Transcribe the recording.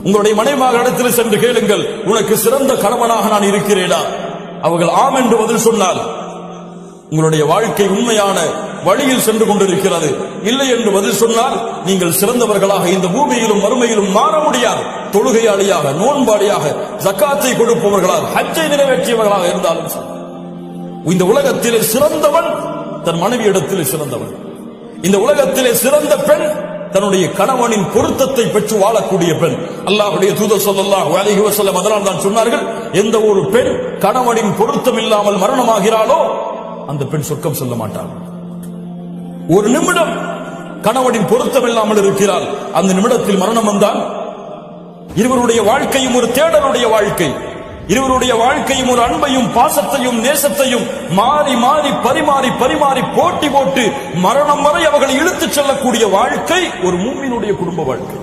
உங்களுடைய மனைவிமாரிடத்தில் சென்று கேளுங்கள், உனக்கு சிறந்த கணவனாக நான் இருக்கிறேனா? அவர்கள் ஆம் என்று பதில் சொன்னால் உங்களுடைய வாழ்க்கை உண்மையான வழியில் சென்று கொண்டிருக்கிறது. இல்லை என்று பதில் சொன்னால் நீங்கள் சிறந்தவர்களாக இந்த பூமியிலும் மறுமையிலும் மாற முடியாது. தொழுகையாளியாக, நோன்பாளியாக, ஜக்காத்தை கொடுப்பவர்களாக, ஹஜ்ஜை நிறைவேற்றியவர்களாக இருந்தாலும் இந்த உலகத்திலே சிறந்தவன் தன் மனைவியிடத்திலே சிறந்தவன். இந்த உலகத்திலே சிறந்த பெண் தன்னுடைய கணவனின் பொருத்தத்தை பெற்று வாழக்கூடிய பெண். அல்லாஹ்வுடைய தூதர் ஸல்லல்லாஹு அலைஹி வஸல்லம் அதனால் தான் சொன்னார்கள், எந்த ஒரு பெண் கணவனின் பொருத்தம் இல்லாமல் மரணமாகிறாளோ அந்த பெண் சொர்க்கம் செல்ல மாட்டாள். ஒரு நிமிடம் கணவனின் பொருத்தம் இல்லாமல் இருக்கிறாள், அந்த நிமிடத்தில் மரணம் வந்தால் இருவருடைய வாழ்க்கையும் ஒரு தேடலுடைய வாழ்க்கை, இருவருடைய வாழ்க்கையும் ஒரு அன்பையும் பாசத்தையும் நேசத்தையும் மாறி மாறி பரிமாறி பரிமாறி போட்டி போட்டு மரணம் வரை அவர்களை இழுத்துச் செல்லக்கூடிய வாழ்க்கை ஒரு மூமினுடைய குடும்ப வாழ்க்கை.